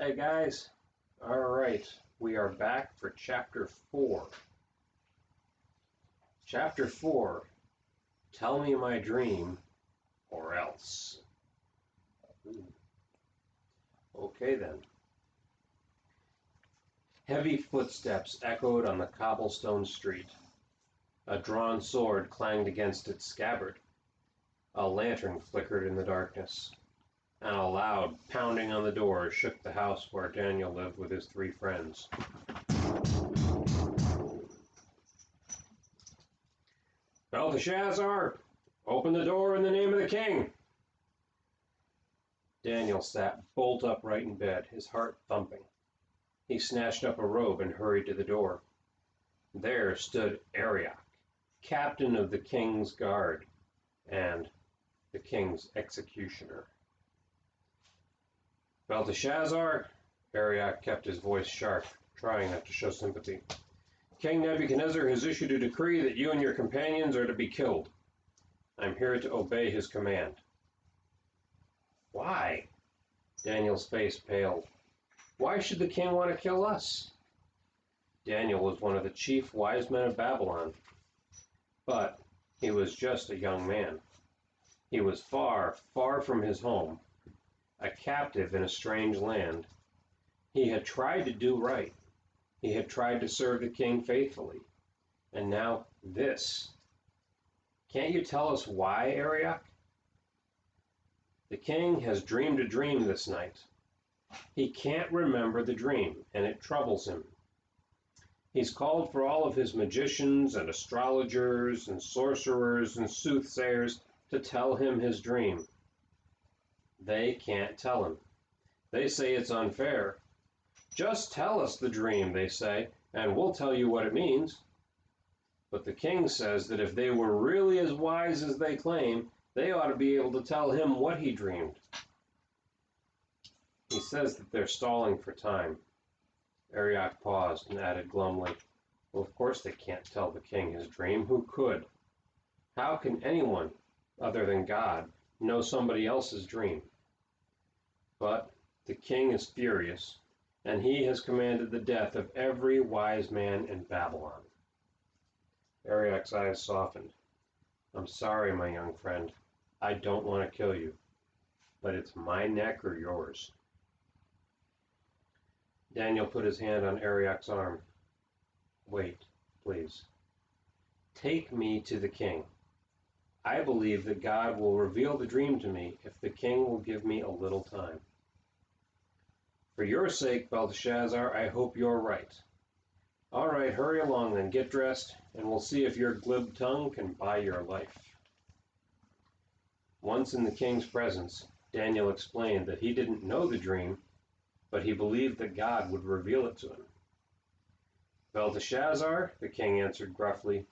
Hey guys, alright, we are back for Chapter 4. Chapter 4, Tell Me My Dream or Else. Okay then. Heavy footsteps echoed on the cobblestone street. A drawn sword clanged against its scabbard. A lantern flickered in the darkness. And a loud pounding on the door shook the house where Daniel lived with his 3 friends. "Belteshazzar, open the door in the name of the king!" Daniel sat bolt upright in bed, his heart thumping. He snatched up a robe and hurried to the door. There stood Arioch, captain of the king's guard, and the king's executioner. "Belteshazzar," Arioch kept his voice sharp, trying not to show sympathy. "King Nebuchadnezzar has issued a decree that you and your companions are to be killed. I'm here to obey his command." "Why?" Daniel's face paled. "Why should the king want to kill us?" Daniel was one of the chief wise men of Babylon, but he was just a young man. He was far, far from his home, a captive in a strange land. He had tried to do right. He had tried to serve the king faithfully. And now this. "Can't you tell us why, Arioch?" "The king has dreamed a dream this night. He can't remember the dream, and it troubles him. He's called for all of his magicians and astrologers and sorcerers and soothsayers to tell him his dream. They can't tell him. They say it's unfair. 'Just tell us the dream,' they say, 'and we'll tell you what it means.' But the king says that if they were really as wise as they claim, they ought to be able to tell him what he dreamed." He says that they're stalling for time. Arioch paused and added glumly, "Well, of course they can't tell the king his dream. Who could? How can anyone, other than God, know somebody else's dream? But the king is furious, and he has commanded the death of every wise man in Babylon." Arioch's eyes softened. "I'm sorry, my young friend. I don't want to kill you, but it's my neck or yours." Daniel put his hand on Arioch's arm. "Wait, please. Take me to the king. I believe that God will reveal the dream to me if the king will give me a little time." "For your sake, Belteshazzar, I hope you're right." "All right, hurry along then, get dressed, and we'll see if your glib tongue can buy your life." Once in the king's presence, Daniel explained that he didn't know the dream, but he believed that God would reveal it to him. "Belteshazzar," the king answered gruffly,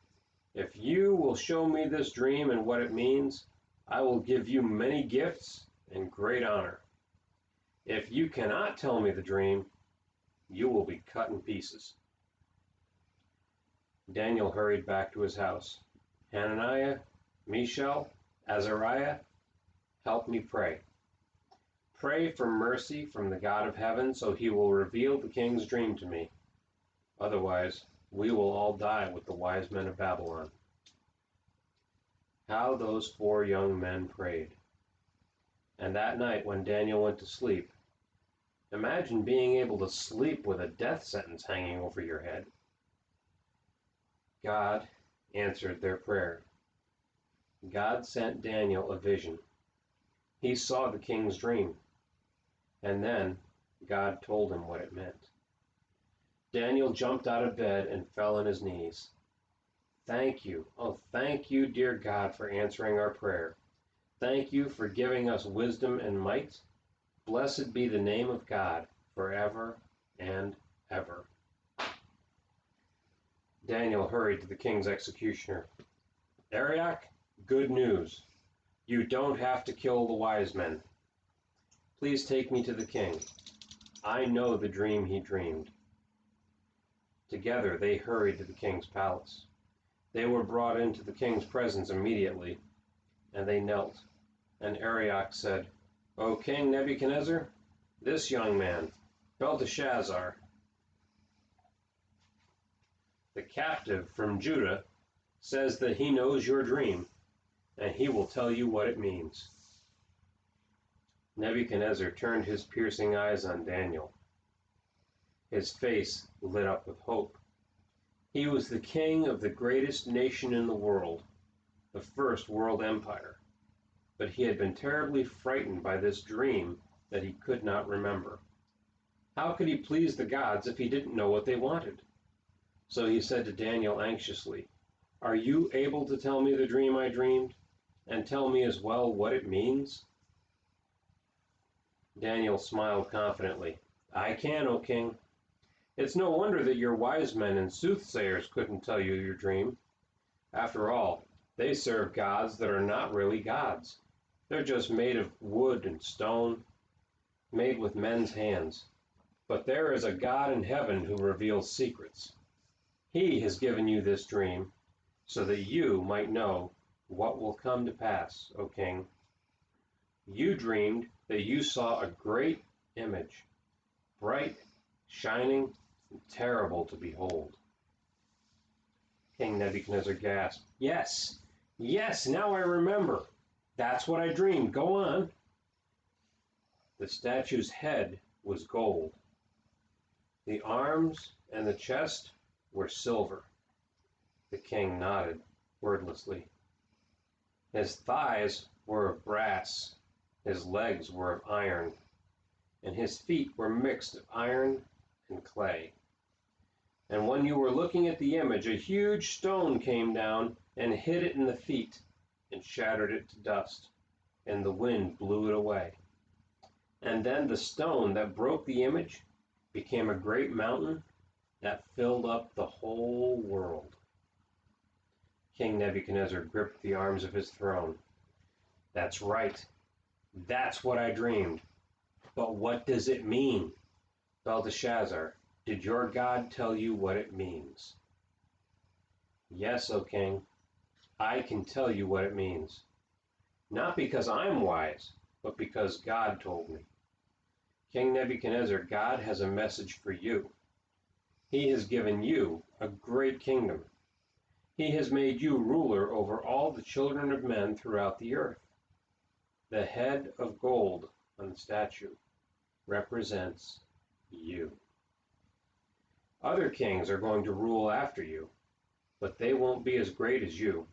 "if you will show me this dream and what it means, I will give you many gifts and great honor. If you cannot tell me the dream, you will be cut in pieces." Daniel hurried back to his house. "Hananiah, Mishael, Azariah, help me pray. Pray for mercy from the God of heaven so he will reveal the king's dream to me. Otherwise, we will all die with the wise men of Babylon." How those 4 young men prayed. And that night when Daniel went to sleep, imagine being able to sleep with a death sentence hanging over your head. God answered their prayer. God sent Daniel a vision. He saw the king's dream. And then God told him what it meant. Daniel jumped out of bed and fell on his knees. "Thank you, oh thank you, dear God, for answering our prayer. Thank you for giving us wisdom and might. Blessed be the name of God forever and ever." Daniel hurried to the king's executioner. "Arioch, good news. You don't have to kill the wise men. Please take me to the king. I know the dream he dreamed." Together they hurried to the king's palace. They were brought into the king's presence immediately, and they knelt. And Arioch said, "O King Nebuchadnezzar, this young man, Belteshazzar, the captive from Judah, says that he knows your dream, and he will tell you what it means. Nebuchadnezzar turned his piercing eyes on Daniel. His face lit up with hope. He was the king of the greatest nation in the world, the first world empire, but he had been terribly frightened by this dream that he could not remember. How could he please the gods if he didn't know what they wanted? So he said to Daniel anxiously, "Are you able to tell me the dream I dreamed, and tell me as well what it means?" Daniel smiled confidently. "I can, O king. It's no wonder that your wise men and soothsayers couldn't tell you your dream. After all, they serve gods that are not really gods. They're just made of wood and stone, made with men's hands. But there is a God in heaven who reveals secrets. He has given you this dream so that you might know what will come to pass, O king. You dreamed that you saw a great image, bright, shining, and terrible to behold." King Nebuchadnezzar gasped, Yes, now I remember. That's what I dreamed. Go on." The statue's head was gold. The arms and the chest were silver. The king nodded wordlessly. His thighs were of brass, his legs were of iron, and his feet were mixed of iron and clay. And when you were looking at the image, a huge stone came down and hit it in the feet and shattered it to dust, and the wind blew it away. And then the stone that broke the image became a great mountain that filled up the whole world. King Nebuchadnezzar gripped the arms of his throne. "That's right. That's what I dreamed. But what does it mean? Belteshazzar, did your God tell you what it means?" "Yes, O king. I can tell you what it means. Not because I'm wise, but because God told me. King Nebuchadnezzar, God has a message for you. He has given you a great kingdom. He has made you ruler over all the children of men throughout the earth. The head of gold on the statue represents you. Other kings are going to rule after you, but they won't be as great as you.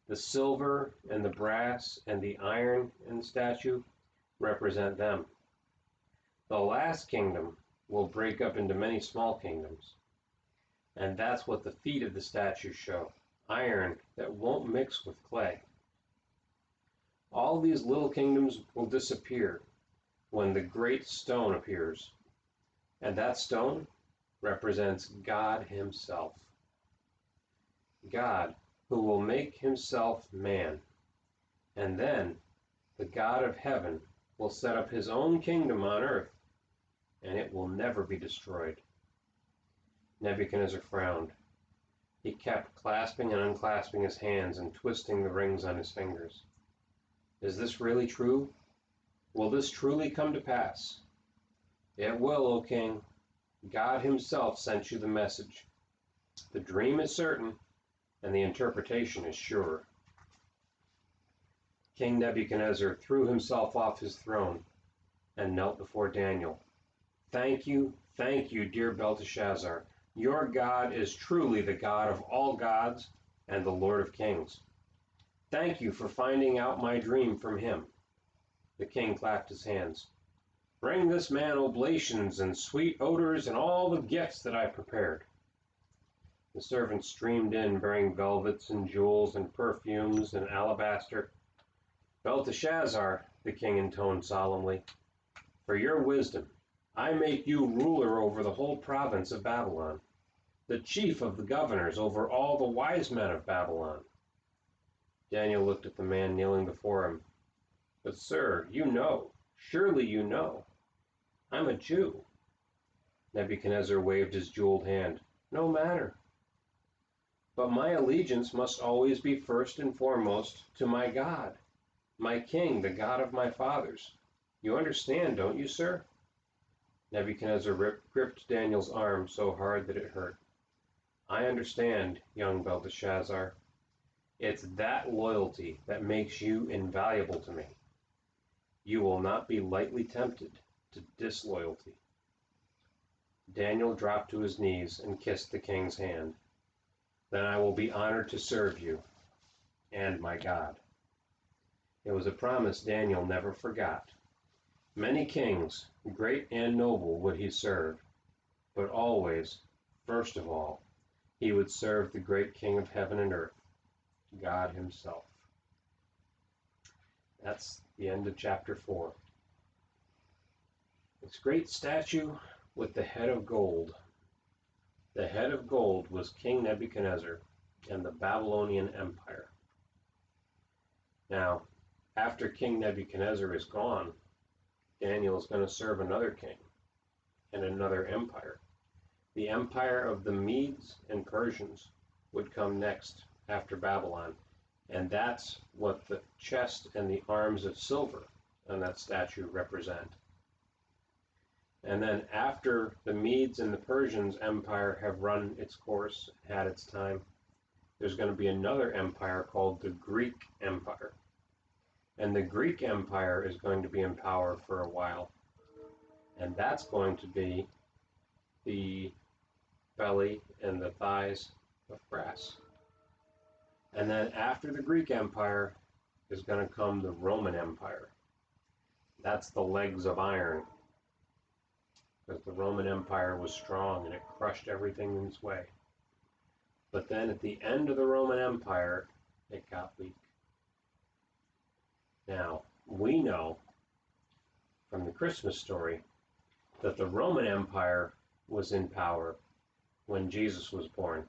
The silver and the brass and the iron in the statue represent them. The last kingdom will break up into many small kingdoms. And that's what the feet of the statue show, iron that won't mix with clay. All these little kingdoms will disappear when the great stone appears. And that stone represents God himself. God, who will make himself man. And then the God of heaven will set up his own kingdom on earth, and it will never be destroyed. Nebuchadnezzar frowned. He kept clasping and unclasping his hands and twisting the rings on his fingers. Is this really true? Will this truly come to pass? It will, O king. God himself sent you the message. The dream is certain, and the interpretation is sure. King Nebuchadnezzar threw himself off his throne and knelt before Daniel. Thank you, dear Belteshazzar. Your God is truly the God of all gods and the Lord of kings. Thank you for finding out my dream from him. The king clapped his hands. Bring this man oblations and sweet odors and all the gifts that I prepared. The servants streamed in bearing velvets and jewels and perfumes and alabaster. Belteshazzar, the king intoned solemnly, for your wisdom, I make you ruler over the whole province of Babylon, the chief of the governors over all the wise men of Babylon. Daniel looked at the man kneeling before him. But sir, surely you know, I'm a Jew. Nebuchadnezzar waved his jeweled hand. No matter. But my allegiance must always be first and foremost to my God, my king, the God of my fathers. You understand, don't you, sir? Nebuchadnezzar gripped Daniel's arm so hard that it hurt. I understand, young Belteshazzar. It's that loyalty that makes you invaluable to me. You will not be lightly tempted to disloyalty. Daniel dropped to his knees and kissed the king's hand. Then I will be honored to serve you and my God. It was a promise Daniel never forgot. Many kings, great and noble, would he serve, but always, first of all, he would serve the great King of heaven and earth, God himself. That's the end of chapter 4. This great statue with the head of gold. The head of gold was King Nebuchadnezzar and the Babylonian Empire. Now, after King Nebuchadnezzar is gone, Daniel is going to serve another king and another empire. The empire of the Medes and Persians would come next after Babylon, and that's what the chest and the arms of silver on that statue represent. And then after the Medes and the Persians empire have run its course, had its time, there's going to be another empire called the Greek Empire. And the Greek Empire is going to be in power for a while. And that's going to be the belly and the thighs of brass. And then after the Greek Empire is going to come the Roman Empire. That's the legs of iron. Because the Roman Empire was strong and it crushed everything in its way. But then at the end of the Roman Empire, it got weak. Now, we know from the Christmas story that the Roman Empire was in power when Jesus was born.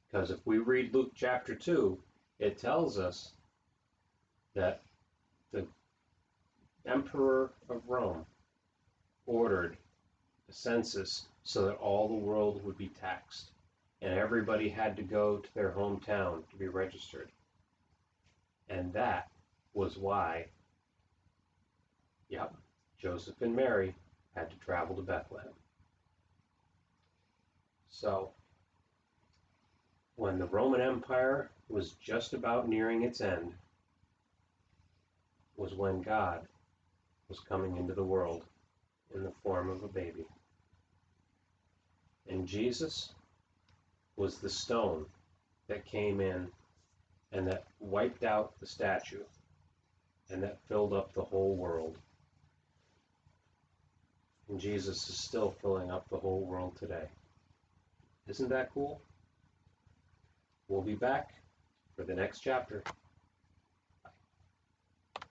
Because if we read Luke chapter 2, it tells us that the Emperor of Rome ordered a census so that all the world would be taxed, and everybody had to go to their hometown to be registered. And that was why, Joseph and Mary had to travel to Bethlehem. So, when the Roman Empire was just about nearing its end, was when God was coming into the world in the form of a baby. And Jesus was the stone that came in and that wiped out the statue and that filled up the whole world. And Jesus is still filling up the whole world today. Isn't that cool? We'll be back for the next chapter.